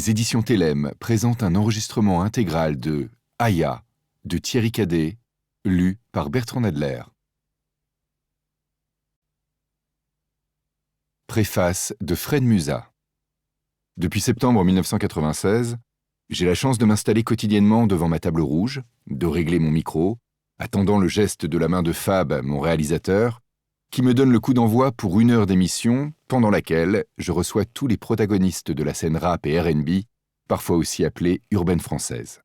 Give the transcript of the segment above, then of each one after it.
Les éditions Télème présentent un enregistrement intégral de Aya de Thierry Cadet, lu par Bertrand Nadler. Préface de Fred Musa. Depuis septembre 1996, j'ai la chance de m'installer quotidiennement devant ma table rouge, de régler mon micro, attendant le geste de la main de Fab, mon réalisateur, qui me donne le coup d'envoi pour 1 heure d'émission, pendant laquelle je reçois tous les protagonistes de la scène rap et R&B, parfois aussi appelée urbaine française.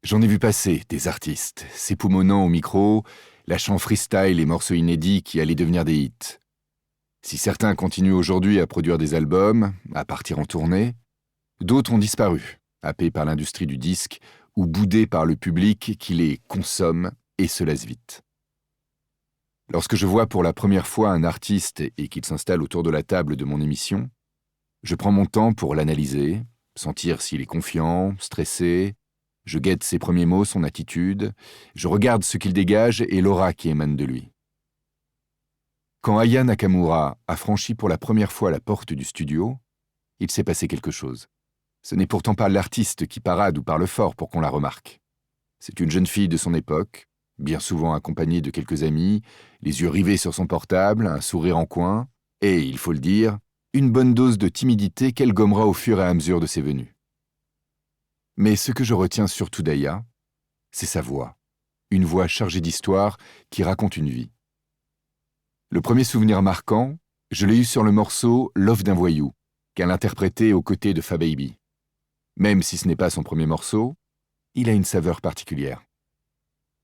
J'en ai vu passer des artistes, s'époumonnant au micro, lâchant freestyle et morceaux inédits qui allaient devenir des hits. Si certains continuent aujourd'hui à produire des albums, à partir en tournée, d'autres ont disparu, happés par l'industrie du disque ou boudés par le public qui les consomme et se lasse vite. Lorsque je vois pour la première fois un artiste et qu'il s'installe autour de la table de mon émission, je prends mon temps pour l'analyser, sentir s'il est confiant, stressé, je guette ses premiers mots, son attitude, je regarde ce qu'il dégage et l'aura qui émane de lui. Quand Aya Nakamura a franchi pour la première fois la porte du studio, il s'est passé quelque chose. Ce n'est pourtant pas l'artiste qui parade ou parle fort pour qu'on la remarque. C'est une jeune fille de son époque, bien souvent accompagnée de quelques amis, les yeux rivés sur son portable, un sourire en coin, et, il faut le dire, une bonne dose de timidité qu'elle gommera au fur et à mesure de ses venues. Mais ce que je retiens surtout d'Aya, c'est sa voix. Une voix chargée d'histoire qui raconte une vie. Le premier souvenir marquant, je l'ai eu sur le morceau « L'offre d'un voyou » qu'elle interprétait aux côtés de Fababy. Même si ce n'est pas son premier morceau, il a une saveur particulière.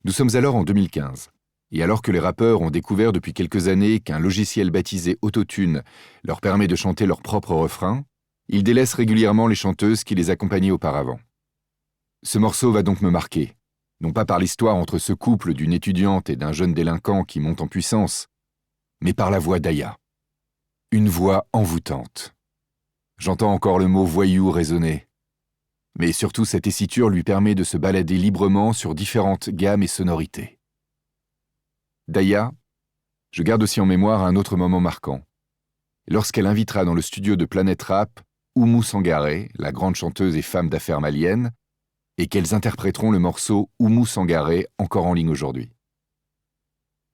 Nous sommes alors en 2015, et alors que les rappeurs ont découvert depuis quelques années qu'un logiciel baptisé Autotune leur permet de chanter leurs propres refrains, ils délaissent régulièrement les chanteuses qui les accompagnaient auparavant. Ce morceau va donc me marquer, non pas par l'histoire entre ce couple d'une étudiante et d'un jeune délinquant qui monte en puissance, mais par la voix d'Aya. Une voix envoûtante. J'entends encore le mot « voyou » résonner. Mais surtout, cette tessiture lui permet de se balader librement sur différentes gammes et sonorités. D'Aya, je garde aussi en mémoire un autre moment marquant. Lorsqu'elle invitera dans le studio de Planète Rap Oumou Sangaré, la grande chanteuse et femme d'affaires malienne, et qu'elles interpréteront le morceau Oumou Sangaré, encore en ligne aujourd'hui.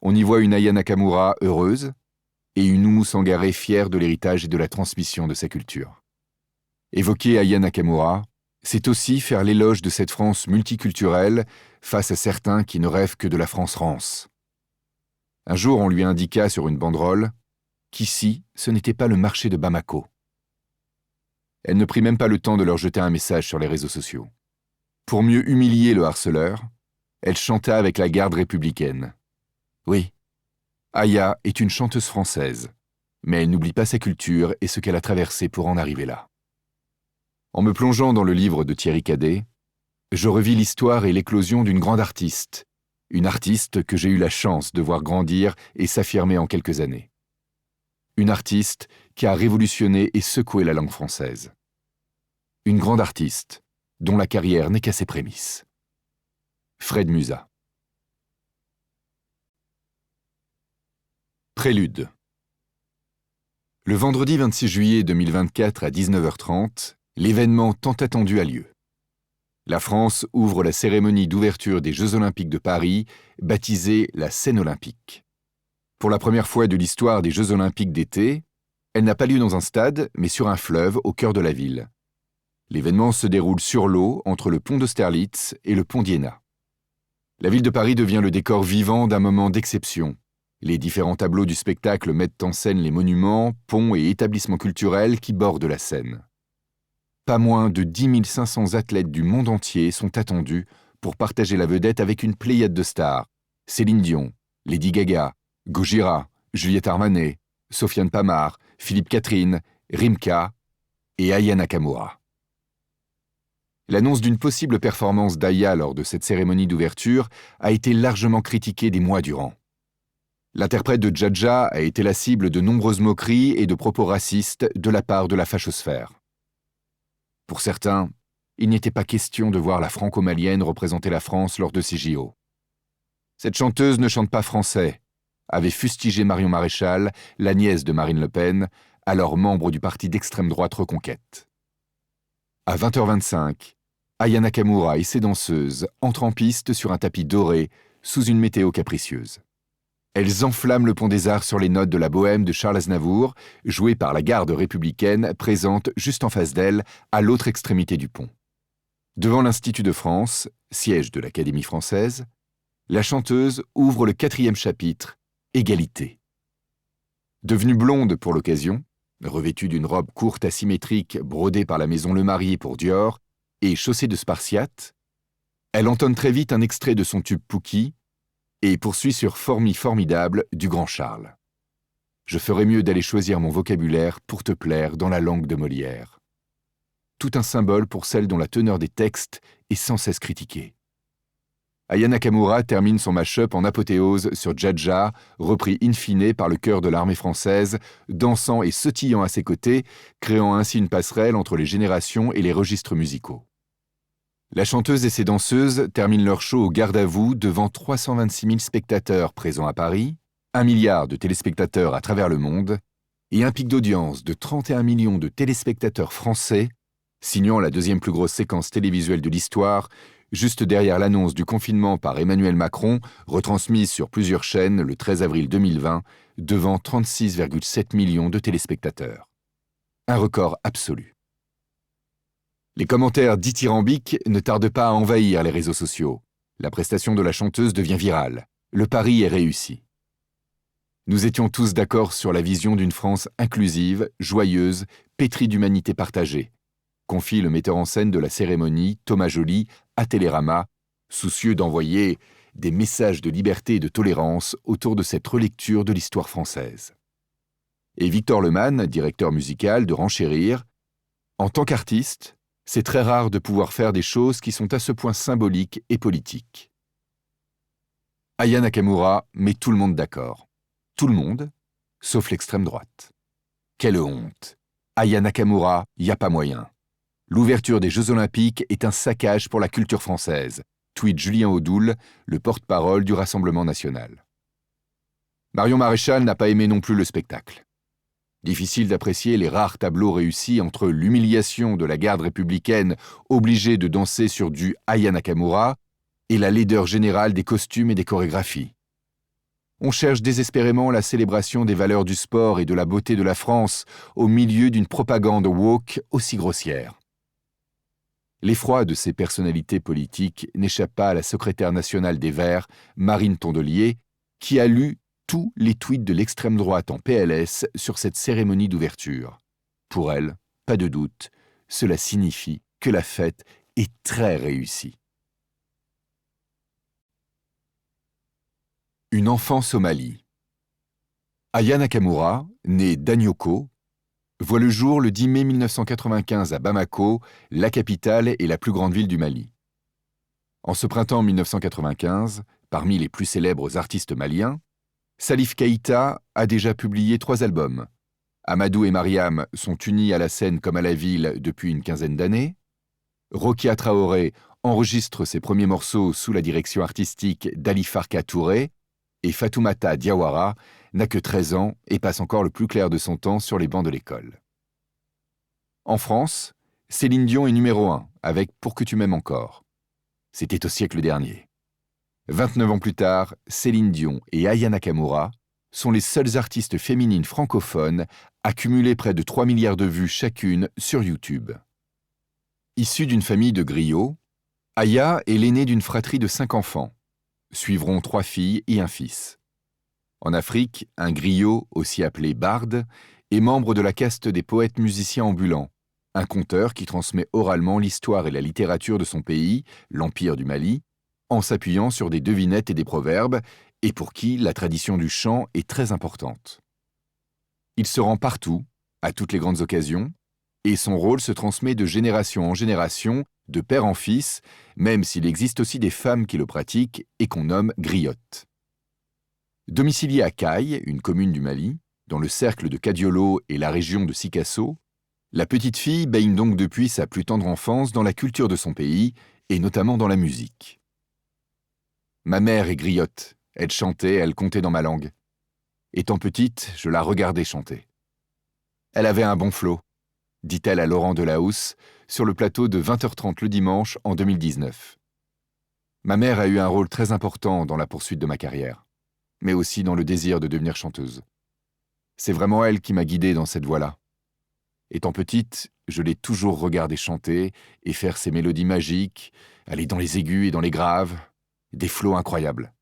On y voit une Aya Nakamura heureuse et une Oumou Sangaré fière de l'héritage et de la transmission de sa culture. Évoquer Aya Nakamura, c'est aussi faire l'éloge de cette France multiculturelle face à certains qui ne rêvent que de la France rance. Un jour, on lui indiqua sur une banderole qu'ici, ce n'était pas le marché de Bamako. Elle ne prit même pas le temps de leur jeter un message sur les réseaux sociaux. Pour mieux humilier le harceleur, elle chanta avec la garde républicaine. Oui, Aya est une chanteuse française, mais elle n'oublie pas sa culture et ce qu'elle a traversé pour en arriver là. En me plongeant dans le livre de Thierry Cadet, je revis l'histoire et l'éclosion d'une grande artiste, une artiste que j'ai eu la chance de voir grandir et s'affirmer en quelques années. Une artiste qui a révolutionné et secoué la langue française. Une grande artiste dont la carrière n'est qu'à ses prémices. Fred Musa. Prélude. Le vendredi 26 juillet 2024 à 19h30, l'événement tant attendu a lieu. La France ouvre la cérémonie d'ouverture des Jeux Olympiques de Paris, baptisée la Scène Olympique. Pour la première fois de l'histoire des Jeux Olympiques d'été, elle n'a pas lieu dans un stade, mais sur un fleuve au cœur de la ville. L'événement se déroule sur l'eau entre le pont d'Austerlitz et le pont d'Iéna. La ville de Paris devient le décor vivant d'un moment d'exception. Les différents tableaux du spectacle mettent en scène les monuments, ponts et établissements culturels qui bordent la Seine. Pas moins de 10 500 athlètes du monde entier sont attendus pour partager la vedette avec une pléiade de stars. Céline Dion, Lady Gaga, Gojira, Juliette Armanet, Sofiane Pamar, Philippe Catherine, Rimka et Aya Nakamura. L'annonce d'une possible performance d'Aya lors de cette cérémonie d'ouverture a été largement critiquée des mois durant. L'interprète de Dja a été la cible de nombreuses moqueries et de propos racistes de la part de la fachosphère. Pour certains, il n'était pas question de voir la franco-malienne représenter la France lors de ces JO. Cette chanteuse ne chante pas français, avait fustigé Marion Maréchal, la nièce de Marine Le Pen, alors membre du parti d'extrême droite Reconquête. À 20h25, Aya Nakamura et ses danseuses entrent en piste sur un tapis doré sous une météo capricieuse. Elles enflamment le pont des Arts sur les notes de la bohème de Charles Aznavour, jouée par la garde républicaine présente juste en face d'elle, à l'autre extrémité du pont. Devant l'Institut de France, siège de l'Académie française, la chanteuse ouvre le 4e chapitre, Égalité. Devenue blonde pour l'occasion, revêtue d'une robe courte asymétrique brodée par la maison Le Marié pour Dior et chaussée de spartiates, elle entonne très vite un extrait de son tube Pouki et poursuit sur Formi formidable du grand Charles. Je ferais mieux d'aller choisir mon vocabulaire pour te plaire dans la langue de Molière. Tout un symbole pour celle dont la teneur des textes est sans cesse critiquée. Aya Nakamura termine son mash-up en apothéose sur Dja, repris in fine par le chœur de l'armée française, dansant et sautillant à ses côtés, créant ainsi une passerelle entre les générations et les registres musicaux. La chanteuse et ses danseuses terminent leur show au garde-à-vous devant 326 000 spectateurs présents à Paris, 1 milliard de téléspectateurs à travers le monde et un pic d'audience de 31 millions de téléspectateurs français, signant la 2e plus grosse séquence télévisuelle de l'histoire, juste derrière l'annonce du confinement par Emmanuel Macron, retransmise sur plusieurs chaînes le 13 avril 2020, devant 36,7 millions de téléspectateurs. Un record absolu. Les commentaires dithyrambiques ne tardent pas à envahir les réseaux sociaux. La prestation de la chanteuse devient virale. Le pari est réussi. Nous étions tous d'accord sur la vision d'une France inclusive, joyeuse, pétrie d'humanité partagée, confie le metteur en scène de la cérémonie, Thomas Joly, à Télérama, soucieux d'envoyer des messages de liberté et de tolérance autour de cette relecture de l'histoire française. Et Victor Lemann, directeur musical de Renchérir, en tant qu'artiste, c'est très rare de pouvoir faire des choses qui sont à ce point symboliques et politiques. Aya Nakamura met tout le monde d'accord. Tout le monde, sauf l'extrême droite. Quelle honte! Aya Nakamura, y a pas moyen. L'ouverture des Jeux Olympiques est un saccage pour la culture française, tweet Julien Audoul, le porte-parole du Rassemblement national. Marion Maréchal n'a pas aimé non plus le spectacle. Difficile d'apprécier les rares tableaux réussis entre l'humiliation de la garde républicaine obligée de danser sur du Aya Nakamura et la laideur générale des costumes et des chorégraphies. On cherche désespérément la célébration des valeurs du sport et de la beauté de la France au milieu d'une propagande woke aussi grossière. L'effroi de ces personnalités politiques n'échappe pas à la secrétaire nationale des Verts, Marine Tondelier, qui a lu tous les tweets de l'extrême droite en PLS sur cette cérémonie d'ouverture. Pour elle, pas de doute, cela signifie que la fête est très réussie. Une enfance au Mali. Aya Nakamura, née d'Anyoko, voit le jour le 10 mai 1995 à Bamako, la capitale et la plus grande ville du Mali. En ce printemps 1995, parmi les plus célèbres artistes maliens, Salif Keïta a déjà publié 3 albums. Amadou et Mariam sont unis à la scène comme à la ville depuis une quinzaine d'années. Rokia Traoré enregistre ses premiers morceaux sous la direction artistique d'Ali Farka Touré et Fatoumata Diawara n'a que 13 ans et passe encore le plus clair de son temps sur les bancs de l'école. En France, Céline Dion est numéro 1 avec Pour que tu m'aimes encore. C'était au siècle dernier. 29 ans plus tard, Céline Dion et Aya Nakamura sont les seules artistes féminines francophones à cumuler près de 3 milliards de vues chacune sur YouTube. Issue d'une famille de griots, Aya est l'aînée d'une fratrie de 5 enfants. Suivront 3 filles et un fils. En Afrique, un griot, aussi appelé barde, est membre de la caste des poètes musiciens ambulants, un conteur qui transmet oralement l'histoire et la littérature de son pays, l'Empire du Mali, en s'appuyant sur des devinettes et des proverbes, et pour qui la tradition du chant est très importante. Il se rend partout, à toutes les grandes occasions, et son rôle se transmet de génération en génération, de père en fils, même s'il existe aussi des femmes qui le pratiquent et qu'on nomme griottes. Domiciliée à Kaye, une commune du Mali, dans le cercle de Kadiolo et la région de Sikasso, la petite fille baigne donc depuis sa plus tendre enfance dans la culture de son pays, et notamment dans la musique. Ma mère est griotte, elle chantait, elle comptait dans ma langue. Étant petite, je la regardais chanter. Elle avait un bon flot, dit-elle à Laurent Delahousse sur le plateau de 20h30 le dimanche en 2019. Ma mère a eu un rôle très important dans la poursuite de ma carrière, mais aussi dans le désir de devenir chanteuse. C'est vraiment elle qui m'a guidé dans cette voie-là. Étant petite, je l'ai toujours regardée chanter et faire ses mélodies magiques, aller dans les aigus et dans les graves, des flots incroyables.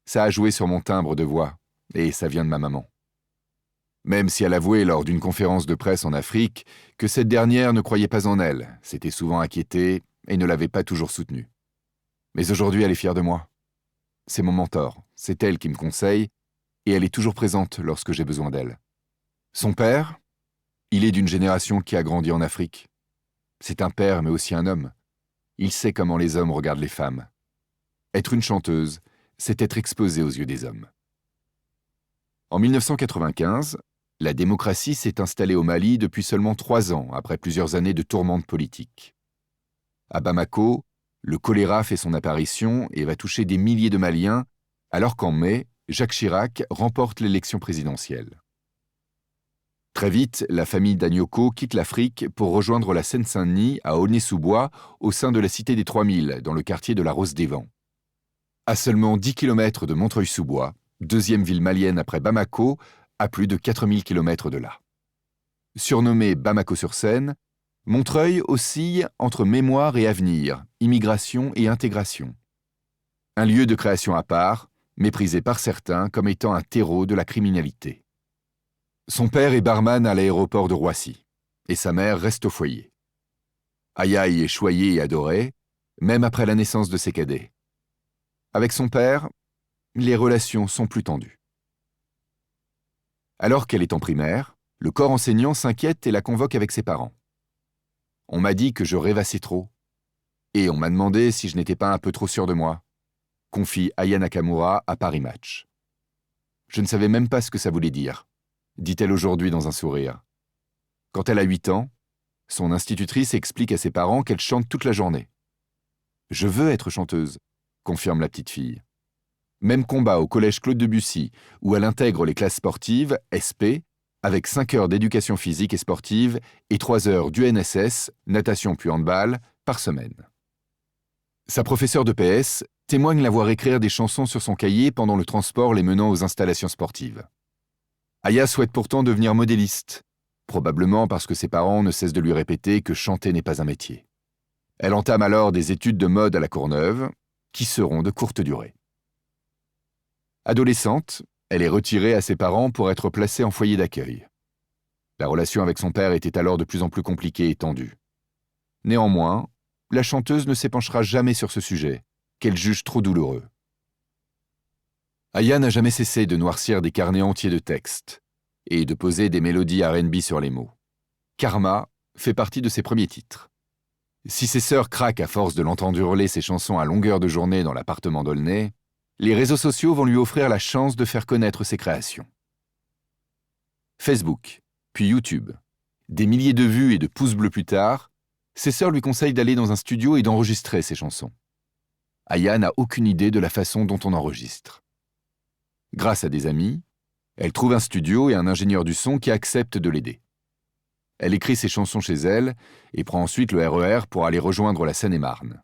Ça a joué sur mon timbre de voix, et ça vient de ma maman. Même si elle avouait lors d'une conférence de presse en Afrique que cette dernière ne croyait pas en elle, s'était souvent inquiétée et ne l'avait pas toujours soutenue. Mais aujourd'hui, elle est fière de moi. C'est mon mentor, c'est elle qui me conseille, et elle est toujours présente lorsque j'ai besoin d'elle. Son père, il est d'une génération qui a grandi en Afrique. C'est un père, mais aussi un homme. Il sait comment les hommes regardent les femmes. Être une chanteuse, c'est être exposé aux yeux des hommes. En 1995, la démocratie s'est installée au Mali depuis seulement 3 ans, après plusieurs années de tourmentes politiques. À Bamako, le choléra fait son apparition et va toucher des milliers de Maliens, alors qu'en mai, Jacques Chirac remporte l'élection présidentielle. Très vite, la famille d'Agnoko quitte l'Afrique pour rejoindre la Seine-Saint-Denis à Aulnay-sous-Bois, au sein de la cité des 3000, dans le quartier de la Rose des Vents. À seulement 10 km de Montreuil-sous-Bois, deuxième ville malienne après Bamako, à plus de 4000 km de là. Surnommé Bamako-sur-Seine, Montreuil oscille entre mémoire et avenir, immigration et intégration. Un lieu de création à part, méprisé par certains comme étant un terreau de la criminalité. Son père est barman à l'aéroport de Roissy, et sa mère reste au foyer. Aya y est choyée et adorée, même après la naissance de ses cadets. Avec son père, les relations sont plus tendues. Alors qu'elle est en primaire, le corps enseignant s'inquiète et la convoque avec ses parents. On m'a dit que je rêvassais trop, et on m'a demandé si je n'étais pas un peu trop sûr de moi, confie Aya Nakamura à Paris Match. Je ne savais même pas ce que ça voulait dire, dit-elle aujourd'hui dans un sourire. Quand elle a 8 ans, son institutrice explique à ses parents qu'elle chante toute la journée. « Je veux être chanteuse », confirme la petite fille. Même combat au collège Claude Debussy, où elle intègre les classes sportives, SP, avec 5 heures d'éducation physique et sportive et 3 heures d'UNSS, natation puis handball, par semaine. Sa professeure de PS témoigne la voir écrire des chansons sur son cahier pendant le transport les menant aux installations sportives. Aya souhaite pourtant devenir modéliste, probablement parce que ses parents ne cessent de lui répéter que chanter n'est pas un métier. Elle entame alors des études de mode à La Courneuve, qui seront de courte durée. Adolescente, elle est retirée à ses parents pour être placée en foyer d'accueil. La relation avec son père était alors de plus en plus compliquée et tendue. Néanmoins, la chanteuse ne s'épanchera jamais sur ce sujet, qu'elle juge trop douloureux. Aya n'a jamais cessé de noircir des carnets entiers de textes et de poser des mélodies R&B sur les mots. Karma fait partie de ses premiers titres. Si ses sœurs craquent à force de l'entendre hurler ses chansons à longueur de journée dans l'appartement d'Aulnay, les réseaux sociaux vont lui offrir la chance de faire connaître ses créations. Facebook, puis YouTube. Des milliers de vues et de pouces bleus plus tard, ses sœurs lui conseillent d'aller dans un studio et d'enregistrer ses chansons. Aya n'a aucune idée de la façon dont on enregistre. Grâce à des amis, elle trouve un studio et un ingénieur du son qui acceptent de l'aider. Elle écrit ses chansons chez elle et prend ensuite le RER pour aller rejoindre la Seine-et-Marne.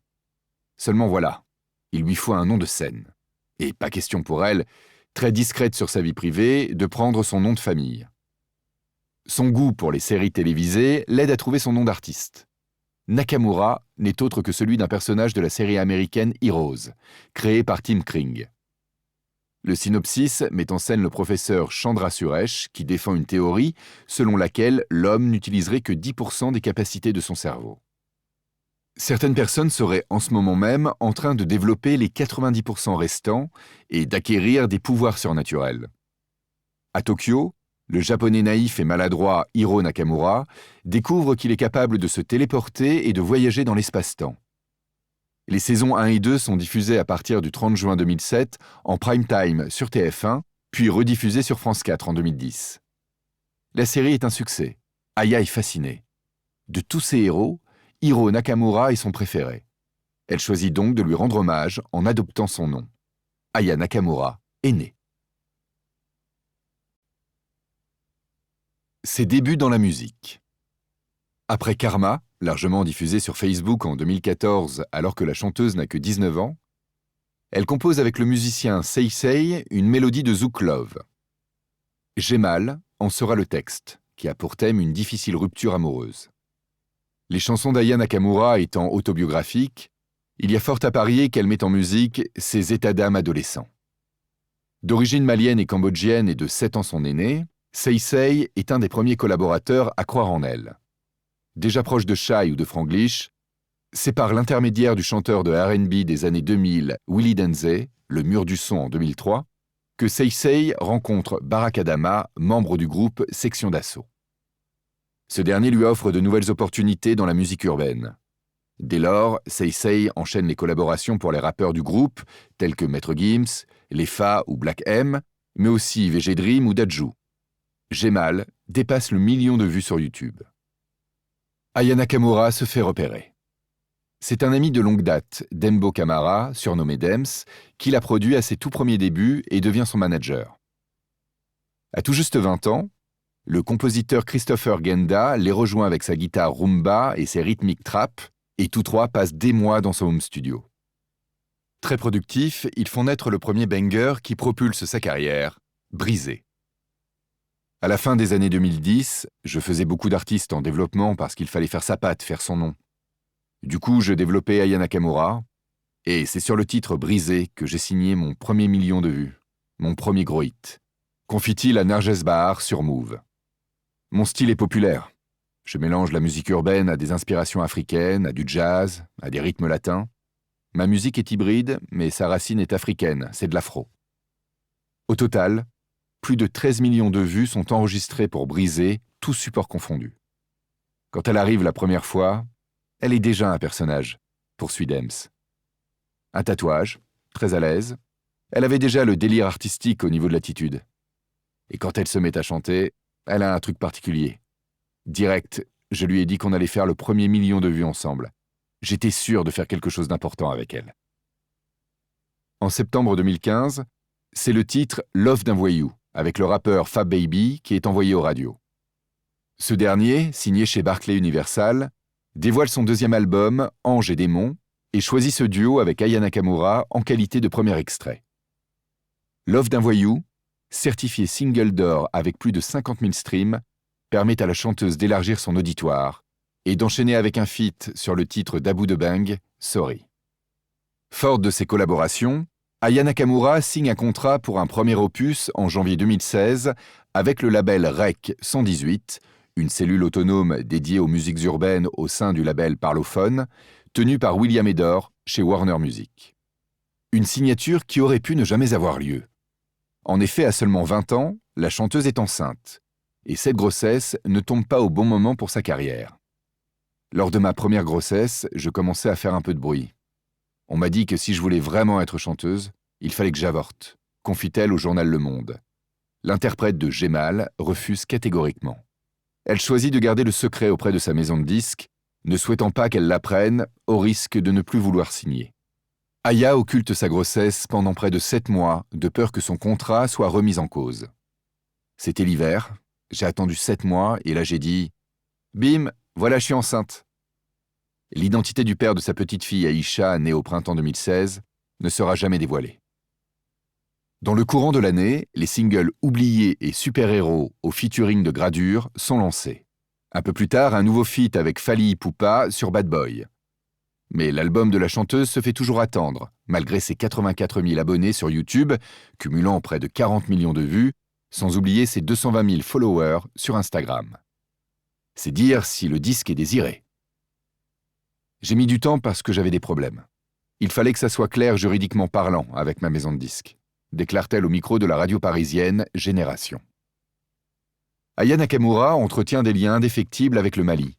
Seulement voilà, il lui faut un nom de scène. Et pas question pour elle, très discrète sur sa vie privée, de prendre son nom de famille. Son goût pour les séries télévisées l'aide à trouver son nom d'artiste. Nakamura n'est autre que celui d'un personnage de la série américaine Heroes, créé par Tim Kring. Le synopsis met en scène le professeur Chandra Suresh qui défend une théorie selon laquelle l'homme n'utiliserait que 10% des capacités de son cerveau. Certaines personnes seraient en ce moment même en train de développer les 90% restants et d'acquérir des pouvoirs surnaturels. À Tokyo, le japonais naïf et maladroit Hiro Nakamura découvre qu'il est capable de se téléporter et de voyager dans l'espace-temps. Les saisons 1 et 2 sont diffusées à partir du 30 juin 2007 en prime time sur TF1, puis rediffusées sur France 4 en 2010. La série est un succès. Aya est fascinée. De tous ses héros, Hiro Nakamura est son préféré. Elle choisit donc de lui rendre hommage en adoptant son nom. Aya Nakamura est née. Ses débuts dans la musique. Après Karma, largement diffusé sur Facebook en 2014 alors que la chanteuse n'a que 19 ans, elle compose avec le musicien Say Say une mélodie de Zouk Love. J'ai mal en sera le texte, qui a pour thème une difficile rupture amoureuse. Les chansons d'Aya Nakamura étant autobiographiques, il y a fort à parier qu'elle met en musique ses états d'âme adolescents. D'origine malienne et cambodgienne et de 7 ans son aîné, Say Say est un des premiers collaborateurs à croire en elle. Déjà proche de Shai ou de Franglish, c'est par l'intermédiaire du chanteur de R&B des années 2000, Willie Denzey, le mur du son en 2003, que Say Say rencontre Barack Adama, membre du groupe Section d'Assaut. Ce dernier lui offre de nouvelles opportunités dans la musique urbaine. Dès lors, Say Say enchaîne les collaborations pour les rappeurs du groupe, tels que Maître Gims, Lefa ou Black M, mais aussi VG Dream ou Dadju. J'ai mal dépasse le million de vues sur YouTube. Aya Nakamura se fait repérer. C'est un ami de longue date, Dembo Camara, surnommé Dems, qui l'a produit à ses tout premiers débuts et devient son manager. À tout juste 20 ans, le compositeur Christopher Genda les rejoint avec sa guitare rumba et ses rythmiques trap, et tous trois passent des mois dans son home studio. Très productifs, ils font naître le premier banger qui propulse sa carrière, Brisé. À la fin des années 2010, je faisais beaucoup d'artistes en développement parce qu'il fallait faire sa patte, faire son nom. Du coup, je développais Aya Nakamura, et c'est sur le titre Brisé que j'ai signé mon premier million de vues, mon premier gros hit. Confie-t-il à Narges Bahar sur Move. Mon style est populaire. Je mélange la musique urbaine à des inspirations africaines, à du jazz, à des rythmes latins. Ma musique est hybride, mais sa racine est africaine, c'est de l'afro. Au total, plus de 13 millions de vues sont enregistrées pour Brisé, tous supports confondus. Quand elle arrive la première fois, elle est déjà un personnage, poursuit Dems. Un tatouage, très à l'aise, elle avait déjà le délire artistique au niveau de l'attitude. Et quand elle se met à chanter, elle a un truc particulier. Direct, je lui ai dit qu'on allait faire le premier million de vues ensemble. J'étais sûr de faire quelque chose d'important avec elle. En septembre 2015, c'est le titre « Love d'un voyou » avec le rappeur Fab Baby qui est envoyé aux radios. Ce dernier, signé chez Barclay Universal, dévoile son deuxième album « Ange et démon » et choisit ce duo avec Aya Nakamura en qualité de premier extrait. « Love d'un voyou », certifié single d'or avec plus de 50 000 streams, permet à la chanteuse d'élargir son auditoire et d'enchaîner avec un feat sur le titre d'Abou de Bang, Sorry. Forte de ses collaborations, Aya Nakamura signe un contrat pour un premier opus en janvier 2016 avec le label REC 118, une cellule autonome dédiée aux musiques urbaines au sein du label Parlophone, tenue par William Edor chez Warner Music. Une signature qui aurait pu ne jamais avoir lieu. En effet, à seulement 20 ans, la chanteuse est enceinte, et cette grossesse ne tombe pas au bon moment pour sa carrière. Lors de ma première grossesse, je commençais à faire un peu de bruit. On m'a dit que si je voulais vraiment être chanteuse, il fallait que j'avorte, confie-t-elle au journal Le Monde. L'interprète de J'ai mal refuse catégoriquement. Elle choisit de garder le secret auprès de sa maison de disques, ne souhaitant pas qu'elle l'apprenne, au risque de ne plus vouloir signer. Aya occulte sa grossesse pendant près de 7 mois, de peur que son contrat soit remis en cause. C'était l'hiver, j'ai attendu 7 mois et là j'ai dit « Bim, voilà je suis enceinte ». L'identité du père de sa petite fille Aïcha, née au printemps 2016, ne sera jamais dévoilée. Dans le courant de l'année, les singles Oublié et Super-héros au featuring de Gradure sont lancés. Un peu plus tard, un nouveau feat avec Fally Ipupa sur Bad Boy. Mais l'album de la chanteuse se fait toujours attendre, malgré ses 84 000 abonnés sur YouTube, cumulant près de 40 millions de vues, sans oublier ses 220 000 followers sur Instagram. C'est dire si le disque est désiré. J'ai mis du temps parce que j'avais des problèmes. Il fallait que ça soit clair juridiquement parlant avec ma maison de disques, déclare-t-elle au micro de la radio parisienne Génération. Aya Nakamura entretient des liens indéfectibles avec le Mali.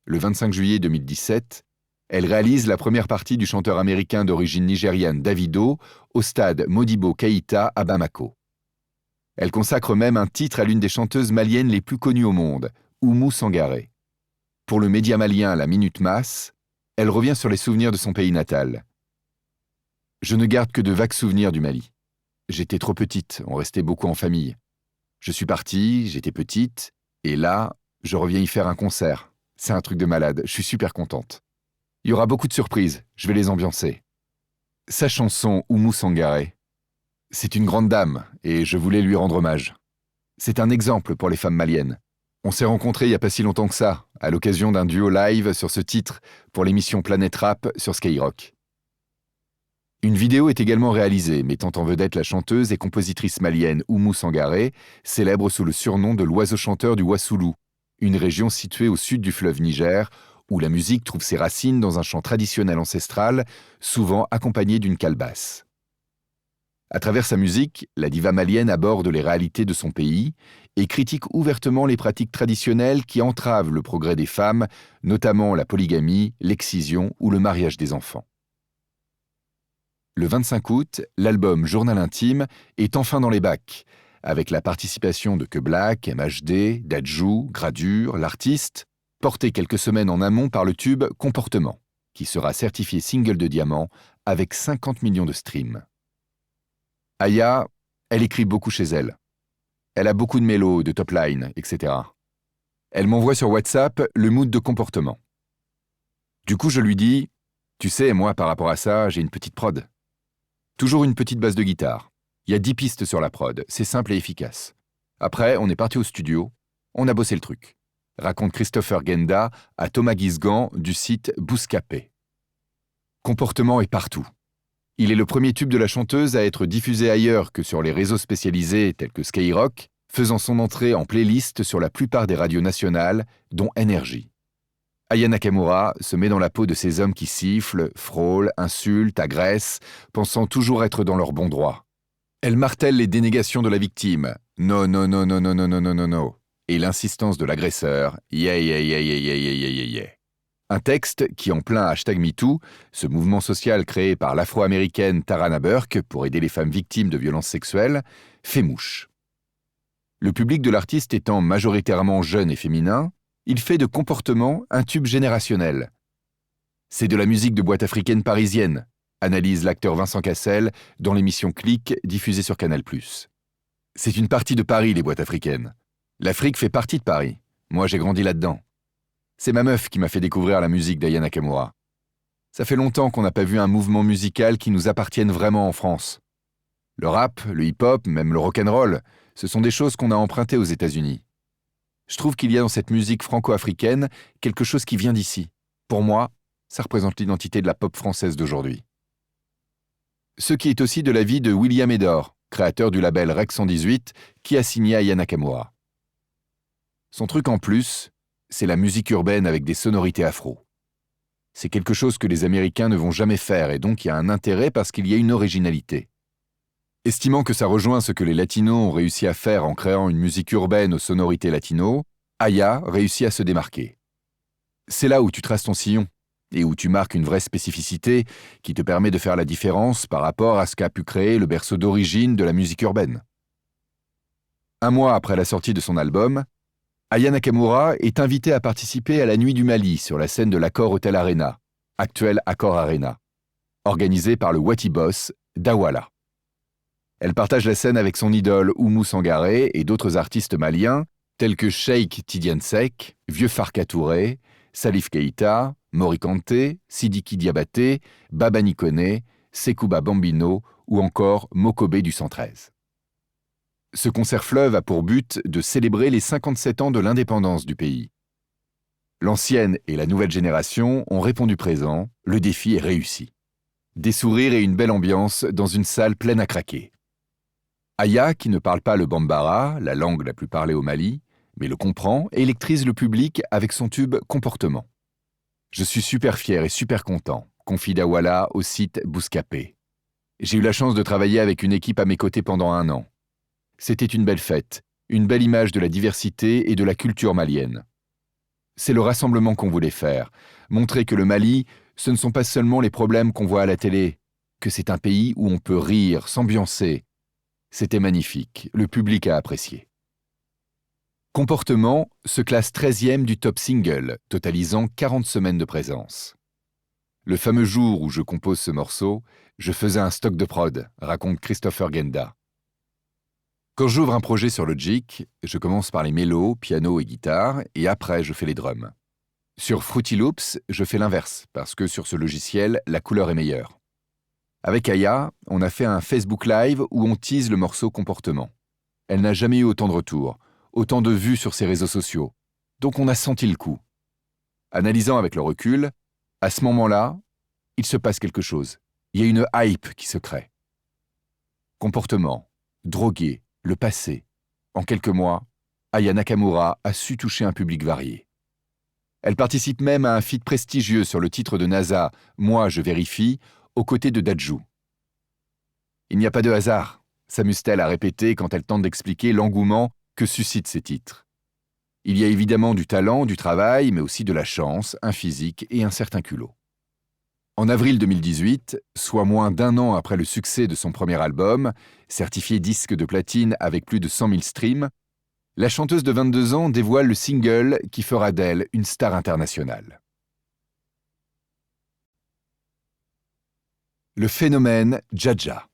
Le 25 juillet 2017, elle réalise la première partie du chanteur américain d'origine nigériane Davido au stade Modibo Keïta à Bamako. Elle consacre même un titre à l'une des chanteuses maliennes les plus connues au monde, Oumou Sangaré. Pour le média malien La Minute Masse, elle revient sur les souvenirs de son pays natal. « Je ne garde que de vagues souvenirs du Mali. J'étais trop petite, on restait beaucoup en famille. Je suis partie, j'étais petite, et là, je reviens y faire un concert. C'est un truc de malade, je suis super contente. Il y aura beaucoup de surprises, je vais les ambiancer. Sa chanson Oumou Sangaré. C'est une grande dame et je voulais lui rendre hommage. C'est un exemple pour les femmes maliennes. On s'est rencontrés il n'y a pas si longtemps que ça, à l'occasion d'un duo live sur ce titre pour l'émission Planète Rap sur Skyrock. Une vidéo est également réalisée, mettant en vedette la chanteuse et compositrice malienne Oumou Sangaré, célèbre sous le surnom de l'oiseau chanteur du Wassoulou, une région située au sud du fleuve Niger, où la musique trouve ses racines dans un chant traditionnel ancestral, souvent accompagné d'une calebasse. À travers sa musique, la diva malienne aborde les réalités de son pays et critique ouvertement les pratiques traditionnelles qui entravent le progrès des femmes, notamment la polygamie, l'excision ou le mariage des enfants. Le 25 août, l'album Journal intime est enfin dans les bacs, avec la participation de Que Black, MHD, Dadju, Gradure, l'artiste, porté quelques semaines en amont par le tube Comportement, qui sera certifié single de diamant avec 50 millions de streams. Aya, elle écrit beaucoup chez elle. Elle a beaucoup de mélos, de top line, etc. Elle m'envoie sur WhatsApp le mood de Comportement. Du coup, je lui dis « Tu sais, moi, par rapport à ça, j'ai une petite prod. » Toujours une petite base de guitare. Il y a 10 pistes sur la prod, c'est simple et efficace. Après, on est parti au studio, on a bossé le truc. Raconte Christopher Genda à Thomas Guisgan du site Bouscapé. Comportement est partout. Il est le premier tube de la chanteuse à être diffusé ailleurs que sur les réseaux spécialisés tels que Skyrock, faisant son entrée en playlist sur la plupart des radios nationales, dont Énergie. Aya Nakamura se met dans la peau de ces hommes qui sifflent, frôlent, insultent, agressent, pensant toujours être dans leur bon droit. Elle martèle les dénégations de la victime, non, non, non, non, non, non, non, non, non, non, et l'insistance de l'agresseur, yeah, yeah, yeah, yeah, yeah, yeah, yeah, yeah, yeah. Un texte qui, en plein #MeToo, ce mouvement social créé par l'afro-américaine Tarana Burke pour aider les femmes victimes de violences sexuelles, fait mouche. Le public de l'artiste étant majoritairement jeune et féminin, il fait de Comportement un tube générationnel. C'est de la musique de boîte africaine parisienne, analyse l'acteur Vincent Cassel dans l'émission Click diffusée sur Canal+. C'est une partie de Paris, les boîtes africaines. L'Afrique fait partie de Paris. Moi, j'ai grandi là-dedans. C'est ma meuf qui m'a fait découvrir la musique d'Aya Nakamura. Ça fait longtemps qu'on n'a pas vu un mouvement musical qui nous appartienne vraiment en France. Le rap, le hip-hop, même le rock'n'roll, ce sont des choses qu'on a empruntées aux États-Unis. Je trouve qu'il y a dans cette musique franco-africaine quelque chose qui vient d'ici. Pour moi, ça représente l'identité de la pop française d'aujourd'hui. Ce qui est aussi de l'avis de William Edor, créateur du label Rec 118, qui a signé Aya Nakamura. Son truc en plus, c'est la musique urbaine avec des sonorités afro. C'est quelque chose que les Américains ne vont jamais faire et donc il y a un intérêt parce qu'il y a une originalité. Estimant que ça rejoint ce que les latinos ont réussi à faire en créant une musique urbaine aux sonorités latino, Aya réussit à se démarquer. C'est là où tu traces ton sillon et où tu marques une vraie spécificité qui te permet de faire la différence par rapport à ce qu'a pu créer le berceau d'origine de la musique urbaine. Un mois après la sortie de son album, Aya Nakamura est invitée à participer à la Nuit du Mali sur la scène de l'Accor Hotel Arena, actuel Accor Arena, organisée par le Wati Boss Dawala. Elle partage la scène avec son idole Oumou Sangaré et d'autres artistes maliens tels que Cheikh Tidiane Seck, Vieux Farka Touré, Salif Keïta, Mori Kanté, Sidiki Diabaté, Baba Nikone, Sekouba Bambino ou encore Mokobé du 113. Ce concert fleuve a pour but de célébrer les 57 ans de l'indépendance du pays. L'ancienne et la nouvelle génération ont répondu présent, le défi est réussi. Des sourires et une belle ambiance dans une salle pleine à craquer. Aya, qui ne parle pas le bambara, la langue la plus parlée au Mali, mais le comprend et électrise le public avec son tube Comportement. Je suis super fier et super content, confie Dawala au site Bouscapé. J'ai eu la chance de travailler avec une équipe à mes côtés pendant 1 an. C'était une belle fête, une belle image de la diversité et de la culture malienne. C'est le rassemblement qu'on voulait faire, montrer que le Mali, ce ne sont pas seulement les problèmes qu'on voit à la télé, que c'est un pays où on peut rire, s'ambiancer. C'était magnifique, le public a apprécié. Comportement se classe 13e du top single, totalisant 40 semaines de présence. Le fameux jour où je compose ce morceau, je faisais un stock de prod, raconte Christopher Genda. Quand j'ouvre un projet sur Logic, je commence par les mélos, piano et guitare, et après je fais les drums. Sur Fruity Loops, je fais l'inverse, parce que sur ce logiciel, la couleur est meilleure. Avec Aya, on a fait un Facebook Live où on tease le morceau comportement. Elle n'a jamais eu autant de retours, autant de vues sur ses réseaux sociaux. Donc on a senti le coup. Analysant avec le recul, à ce moment-là, il se passe quelque chose. Il y a une hype qui se crée. Comportement, drogué, le passé. En quelques mois, Aya Nakamura a su toucher un public varié. Elle participe même à un feat prestigieux sur le titre de NASA « Moi, je vérifie » aux côtés de Dadju. Il n'y a pas de hasard, s'amuse-t-elle à répéter quand elle tente d'expliquer l'engouement que suscitent ces titres. Il y a évidemment du talent, du travail, mais aussi de la chance, un physique et un certain culot. En avril 2018, soit moins d'1 an après le succès de son premier album, certifié disque de platine avec plus de 100 000 streams, la chanteuse de 22 ans dévoile le single qui fera d'elle une star internationale. Le phénomène Dja.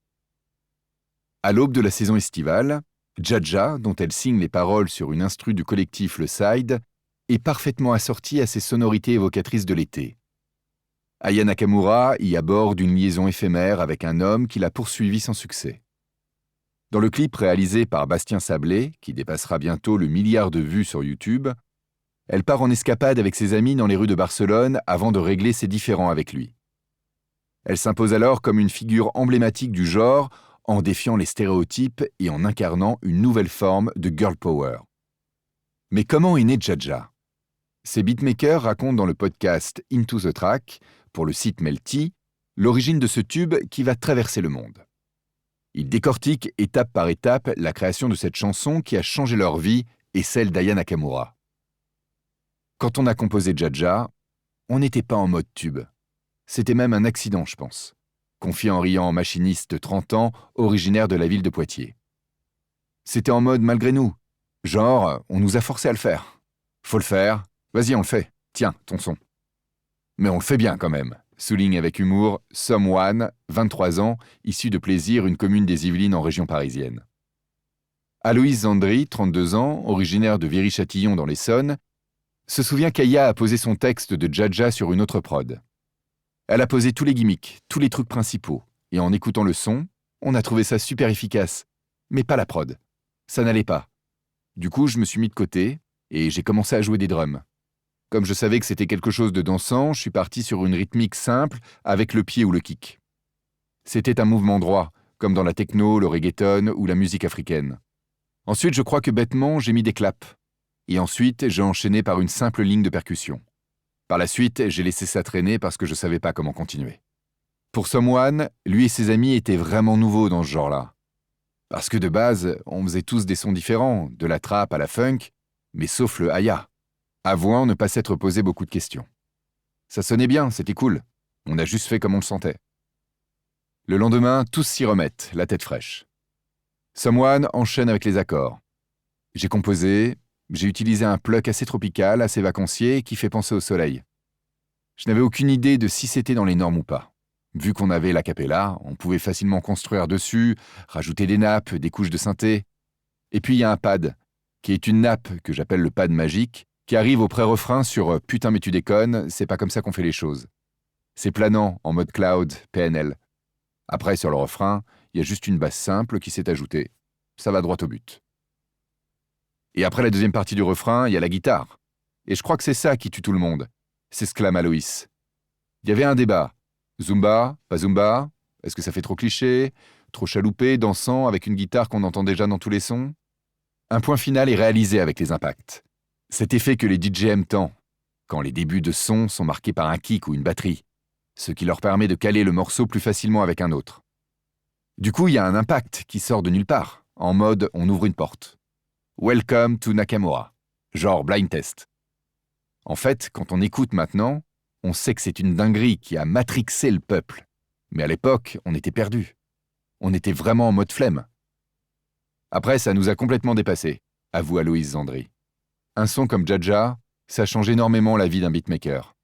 À l'aube de la saison estivale, Dja, dont elle signe les paroles sur une instru du collectif Le Side, est parfaitement assortie à ses sonorités évocatrices de l'été. Aya Nakamura y aborde une liaison éphémère avec un homme qui l'a poursuivi sans succès. Dans le clip réalisé par Bastien Sablé, qui dépassera bientôt le milliard de vues sur YouTube, elle part en escapade avec ses amis dans les rues de Barcelone avant de régler ses différends avec lui. Elle s'impose alors comme une figure emblématique du genre, en défiant les stéréotypes et en incarnant une nouvelle forme de girl power. Mais comment est né Dja? Ces beatmakers racontent dans le podcast Into the Track, pour le site Melty, l'origine de ce tube qui va traverser le monde. Ils décortiquent étape par étape la création de cette chanson qui a changé leur vie et celle d'Aya Nakamura. Quand on a composé Dja, on n'était pas en mode tube. C'était même un accident, je pense, confie en riant machiniste de 30 ans, originaire de la ville de Poitiers. C'était en mode malgré nous. Genre, on nous a forcé à le faire. Faut le faire, vas-y on le fait, tiens, ton son. Mais on le fait bien quand même, souligne avec humour Someone, 23 ans, issu de Plaisir, une commune des Yvelines en région parisienne. Aloïse Zandry, 32 ans, originaire de Viry-Châtillon dans l'Essonne, se souvient qu'Aya a posé son texte de Dja sur une autre prod. Elle a posé tous les gimmicks, tous les trucs principaux, et en écoutant le son, on a trouvé ça super efficace, mais pas la prod. Ça n'allait pas. Du coup, je me suis mis de côté, et j'ai commencé à jouer des drums. Comme je savais que c'était quelque chose de dansant, je suis parti sur une rythmique simple avec le pied ou le kick. C'était un mouvement droit, comme dans la techno, le reggaeton ou la musique africaine. Ensuite, je crois que bêtement, j'ai mis des claps. Et ensuite, j'ai enchaîné par une simple ligne de percussion. Par la suite, j'ai laissé ça traîner parce que je ne savais pas comment continuer. Pour Someone, lui et ses amis étaient vraiment nouveaux dans ce genre-là. Parce que de base, on faisait tous des sons différents, de la trap à la funk, mais sauf le Aya. Avouant ne pas s'être posé beaucoup de questions. Ça sonnait bien, c'était cool. On a juste fait comme on le sentait. Le lendemain, tous s'y remettent, la tête fraîche. Someone enchaîne avec les accords. J'ai composé, j'ai utilisé un pluck assez tropical, assez vacancier, qui fait penser au soleil. Je n'avais aucune idée de si c'était dans les normes ou pas. Vu qu'on avait l'acapella, on pouvait facilement construire dessus, rajouter des nappes, des couches de synthé. Et puis il y a un pad, qui est une nappe que j'appelle le pad magique, qui arrive au pré-refrain sur « Putain mais tu déconnes, c'est pas comme ça qu'on fait les choses ». C'est planant, en mode cloud, PNL. Après, sur le refrain, il y a juste une basse simple qui s'est ajoutée. Ça va droit au but. Et après la deuxième partie du refrain, il y a la guitare. Et je crois que c'est ça qui tue tout le monde, s'exclame Aloïs. Il y avait un débat. Zumba, pas Zumba? Est-ce que ça fait trop cliché? Trop chaloupé, dansant, avec une guitare qu'on entend déjà dans tous les sons? Un point final est réalisé avec les impacts. Cet effet que les DJ aiment tant, quand les débuts de son sont marqués par un kick ou une batterie, ce qui leur permet de caler le morceau plus facilement avec un autre. Du coup, il y a un impact qui sort de nulle part, en mode on ouvre une porte. Welcome to Nakamura, genre blind test. En fait, quand on écoute maintenant, on sait que c'est une dinguerie qui a matrixé le peuple. Mais à l'époque, on était perdus. On était vraiment en mode flemme. Après, ça nous a complètement dépassés, avoue Aloïse Zandry. Un son comme Dja, ça change énormément la vie d'un beatmaker.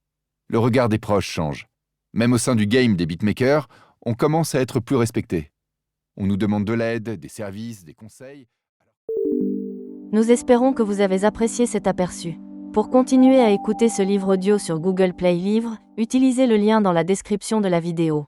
Le regard des proches change. Même au sein du game des beatmakers, on commence à être plus respecté. On nous demande de l'aide, des services, des conseils. Nous espérons que vous avez apprécié cet aperçu. Pour continuer à écouter ce livre audio sur Google Play Livres, utilisez le lien dans la description de la vidéo.